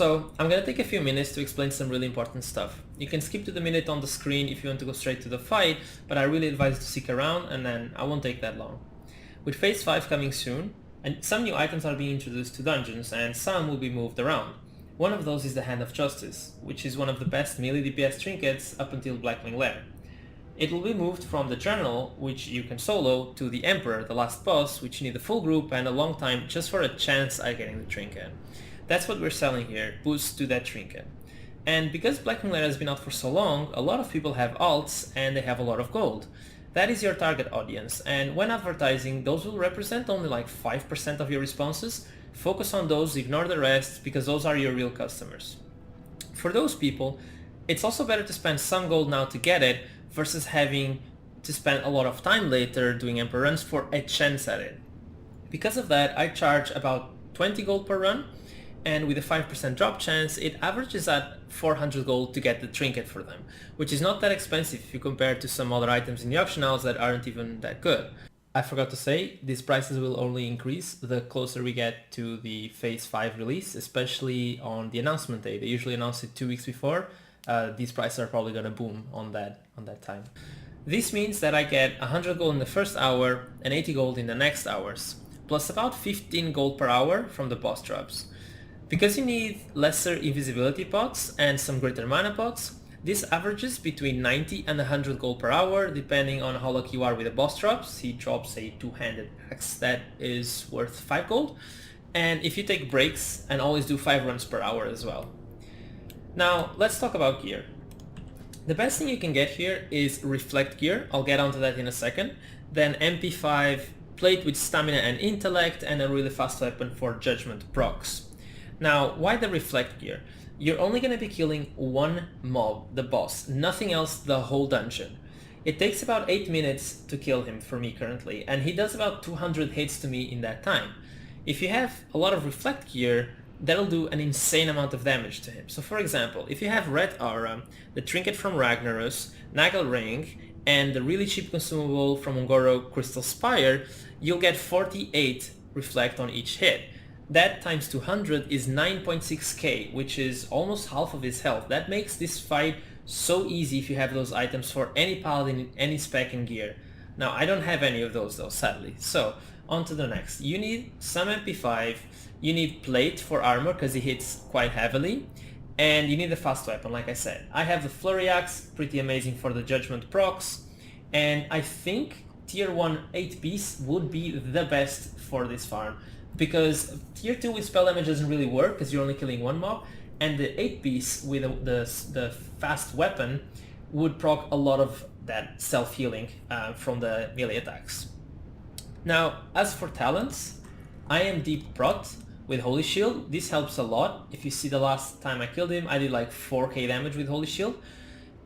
So I'm gonna take a few minutes to explain some really important stuff. You can skip to the minute on the screen if you want to go straight to the fight, but I really advise you to stick around and then I won't take that long. With phase 5 coming soon, and some new items are being introduced to dungeons and some will be moved around. One of those is the Hand of Justice, which is one of the best melee DPS trinkets up until Blackwing Lair. It will be moved from the General, which you can solo, to the Emperor, the last boss, which you need a full group and a long time just for a chance at getting the trinket. That's what we're selling here, boosts to that trinket. And because Blackwing Lair has been out for so long, a lot of people have alts and they have a lot of gold. That is your target audience, and when advertising, those will represent only like 5% of your responses. Focus on those, ignore the rest, because those are your real customers. For those people, it's also better to spend some gold now to get it, versus having to spend a lot of time later doing Emperor runs for a chance at it. Because of that, I charge about 20 gold per run, and with a 5% drop chance, it averages at 400 gold to get the trinket for them, which is not that expensive if you compare it to some other items in the auction house that aren't even that good. I forgot to say, these prices will only increase the closer we get to the phase 5 release, especially on the announcement day. They usually announce it 2 weeks before. These prices are probably gonna boom on that time. This means that I get 100 gold in the first hour and 80 gold in the next hours, plus about 15 gold per hour from the boss drops. Because you need lesser invisibility pots and some greater mana pots, this averages between 90 and 100 gold per hour, depending on how lucky you are with the boss drops. He drops a two-handed axe that is worth 5 gold, and if you take breaks and always do 5 runs per hour as well. Now, let's talk about gear. The best thing you can get here is reflect gear, I'll get onto that in a second, then MP5, plate with stamina and intellect, and a really fast weapon for judgment procs. Now, why the reflect gear? You're only going to be killing one mob, the boss, nothing else the whole dungeon. It takes about 8 minutes to kill him for me currently, and he does about 200 hits to me in that time. If you have a lot of reflect gear, that'll do an insane amount of damage to him. So for example, if you have Red Aura, the trinket from Ragnaros, Nagel Ring, and the really cheap consumable from Ungoro Crystal Spire, you'll get 48 reflect on each hit. That times 200 is 9.6k, which is almost half of his health. That makes this fight so easy if you have those items for any Paladin in any spec and gear. Now, I don't have any of those though, sadly. So, on to the next. You need some MP5, you need plate for armor because he hits quite heavily, and you need a fast weapon, like I said. I have the Flurry Axe, pretty amazing for the judgment procs, and I think tier 1 8-piece would be the best for this farm, because tier 2 with spell damage doesn't really work because you're only killing one mob, and the 8-piece with the fast weapon would proc a lot of that self-healing from the melee attacks. Now, as for talents, I am deep Prot with Holy Shield. This helps a lot. If you see the last time I killed him, I did like 4k damage with Holy Shield,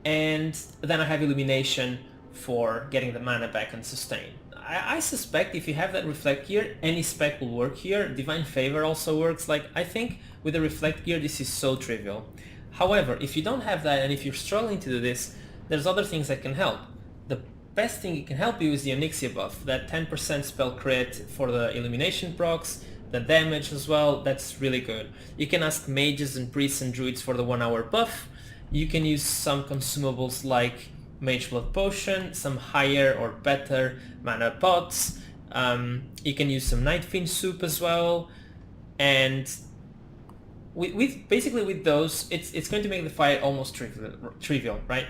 and then I have Illumination for getting the mana back and sustain. I suspect if you have that reflect gear, any spec will work here. Divine Favor also works. Like, I think with the reflect gear this is so trivial. However, if you don't have that and if you're struggling to do this, there's other things that can help. The best thing it can help you is the Onyxia buff, that 10% spell crit for the Illumination procs, the damage as well, that's really good. You can ask mages and priests and druids for the 1 hour buff. You can use some consumables like Mage Blood Potion, some higher or better mana pots. You can use some Night Fiend soup as well, and basically with those, it's going to make the fight almost trivial, right?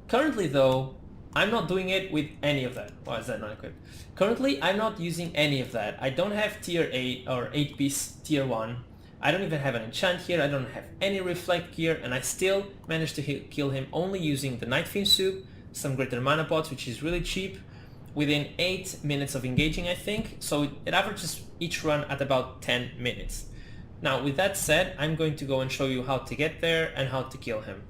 Currently though, I'm not doing it with any of that. Why is that not equipped? Currently, I'm not using any of that. I don't have tier 8 or 8-piece tier 1. I don't even have an enchant here, I don't have any reflect gear, and I still managed to kill him only using the Night Fiend soup, some greater mana pots, which is really cheap, within 8 minutes of engaging, I think. So it averages each run at about 10 minutes. Now, with that said, I'm going to go and show you how to get there and how to kill him.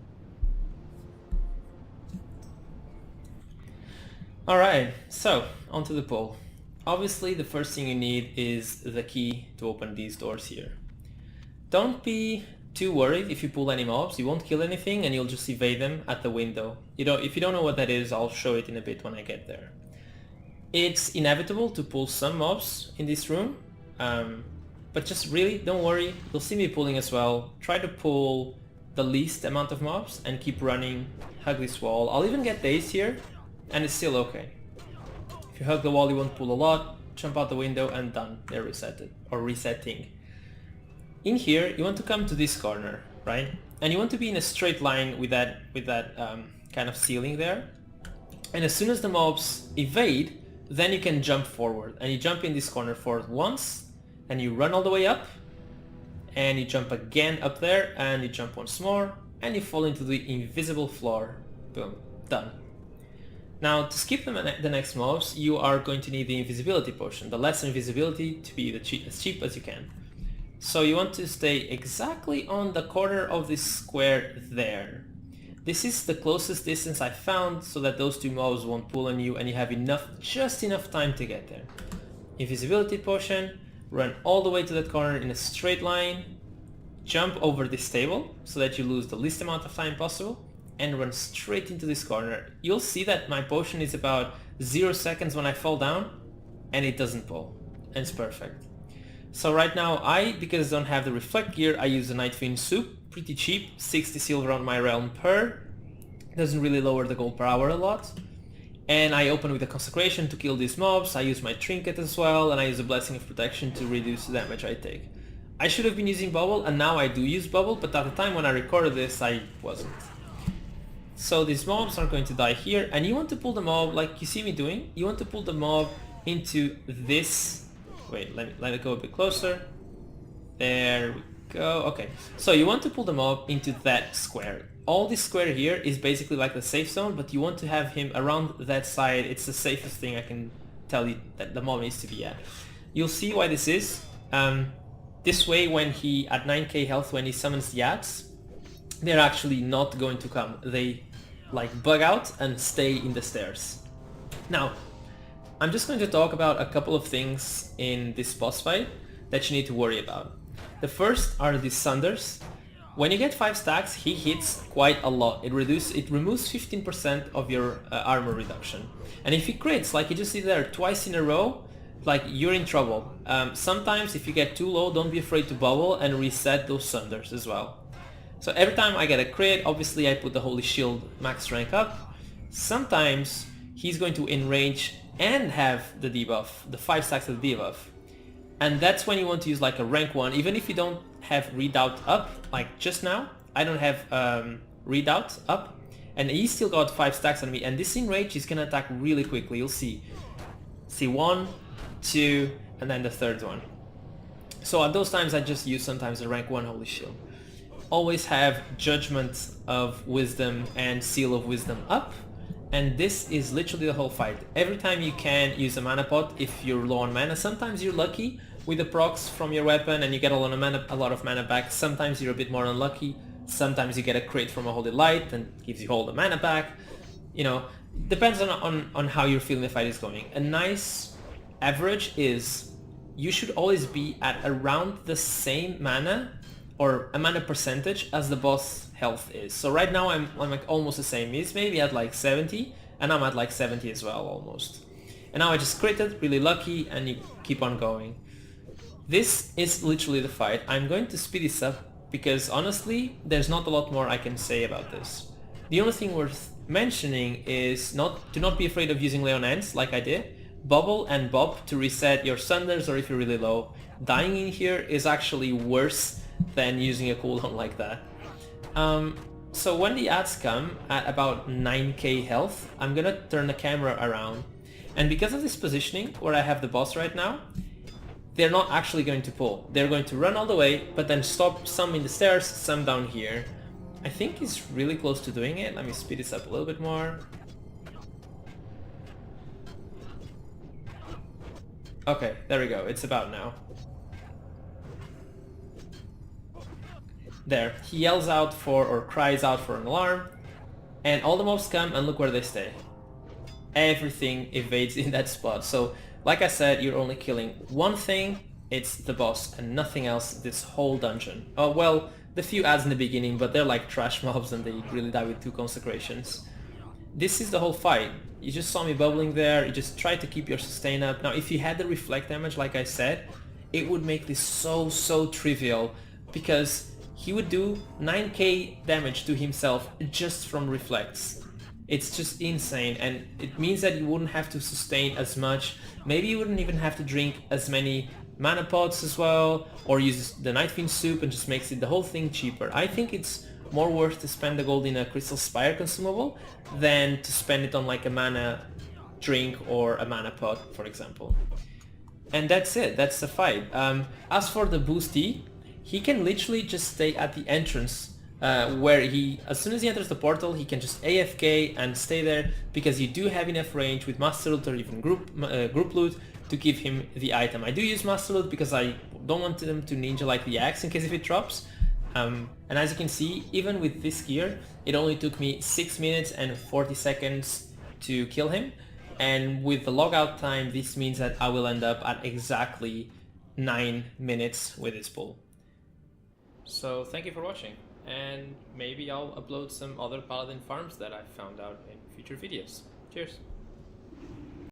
Alright, so onto the poll. Obviously, the first thing you need is the key to open these doors here. Don't be too worried if you pull any mobs. You won't kill anything and you'll just evade them at the window. You know, if you don't know what that is, I'll show it in a bit when I get there. It's inevitable to pull some mobs in this room, but But just really, don't worry, you'll see me pulling as well. Try to pull the least amount of mobs and keep running, hug this wall. I'll even get dazed here, and it's still okay. If you hug the wall, you won't pull a lot, jump out the window, and done. They're resetted, or resetting. In here, you want to come to this corner, right? And you want to be in a straight line with that kind of ceiling there. And as soon as the mobs evade, then you can jump forward. And you jump in this corner forward once, and you run all the way up, and you jump again up there, and you jump once more, and you fall into the invisible floor. Boom, done. Now, to skip the next mobs, you are going to need the invisibility potion, the lesser invisibility, to be as cheap as you can. So you want to stay exactly on the corner of this square there. This is the closest distance I found so that those two mobs won't pull on you and you have just enough time to get there. Invisibility potion, run all the way to that corner in a straight line, jump over this table so that you lose the least amount of time possible, and run straight into this corner. You'll see that my potion is about 0 seconds when I fall down, and it doesn't pull, and it's perfect. So right now because I don't have the reflect gear, I use the Night Fiend soup, pretty cheap, 60 silver on my realm per, doesn't really lower the gold per hour a lot. And I open with a consecration to kill these mobs, I use my trinket as well, and I use a blessing of protection to reduce the damage I take. I should have been using bubble, and now I do use bubble, but at the time when I recorded this, I wasn't. So these mobs are going to die here, and you want to pull the mob like you see me doing. You want to pull the mob into this. Wait, let it go a bit closer. There we go. Okay, so you want to pull the mob into that square. All this square here is basically like the safe zone, but you want to have him around that side. It's the safest thing I can tell you that the mob needs to be at. You'll see why this is. This way, when he at 9k health, when he summons the Yats, they're actually not going to come. They like bug out and stay in the stairs. Now, I'm just going to talk about a couple of things in this boss fight that you need to worry about. The first are these Sunders. When you get 5 stacks, he hits quite a lot. It removes 15% of your armor reduction. And if he crits, like you just see there twice in a row, like you're in trouble. Sometimes if you get too low, don't be afraid to bubble and reset those Sunders as well. So every time I get a crit, obviously I put the Holy Shield max rank up. Sometimes he's going to enrage and have the debuff, the 5 stacks of the debuff. And that's when you want to use like a rank 1, even if you don't have redoubt up, like just now, I don't have redoubt up, and he still got 5 stacks on me, and this enrage is gonna attack really quickly, you'll see. See 1, 2, and then the third one. So at those times I just use sometimes a rank 1 Holy Shield. Always have Judgment of Wisdom and Seal of Wisdom up, and this is literally the whole fight. Every time you can use a mana pot if you're low on mana. Sometimes you're lucky with the procs from your weapon and you get a lot of mana back. Sometimes you're a bit more unlucky. Sometimes you get a crit from a Holy Light and gives you all the mana back. You know, depends on how you're feeling the fight is going. A nice average is you should always be at around the same mana or a mana percentage as the boss health is. So right now I'm like almost the same. He's maybe at like 70 and I'm at like 70 as well almost. And now I just critted, really lucky, and you keep on going. This is literally the fight. I'm going to speed this up because honestly there's not a lot more I can say about this. The only thing worth mentioning is to not be afraid of using Leon Ants like I did. Bubble and Bob to reset your Sunders, or if you're really low. Dying in here is actually worse than using a cooldown like that. So when the ads come at about 9k health, I'm gonna turn the camera around, and because of this positioning where I have the boss right now, they're not actually going to pull. They're going to run all the way, but then stop, some in the stairs, some down here. I think he's really close to doing it. Let me speed this up a little bit more. Okay, there we go. It's about now. There, he yells out for, or cries out for an alarm, and all the mobs come and look where they stay. Everything evades in that spot. So, like I said, you're only killing one thing, it's the boss, and nothing else this whole dungeon. Oh, well, the few ads in the beginning, but they're like trash mobs and they really die with 2 consecrations. This is the whole fight. You just saw me bubbling there, you just try to keep your sustain up. Now, if you had the reflect damage, like I said, it would make this so trivial, because he would do 9k damage to himself just from reflex. It's just insane, and it means that you wouldn't have to sustain as much. Maybe you wouldn't even have to drink as many mana pots as well, or use the Night Fiend soup, and just makes it the whole thing cheaper. I think it's more worth to spend the gold in a Crystal Spire consumable than to spend it on like a mana drink or a mana pot, for example. And that's it, that's the fight. As for the boosty, he can literally just stay at the entrance, where as soon as he enters the portal, he can just AFK and stay there, because you do have enough range with Master Loot or even group loot to give him the item. I do use Master Loot because I don't want him to ninja like the axe in case if it drops. And as you can see, even with this gear, it only took me 6 minutes and 40 seconds to kill him. And with the logout time, this means that I will end up at exactly 9 minutes with this pull. So thank you for watching, and maybe I'll upload some other Paladin farms that I found out in future videos. Cheers!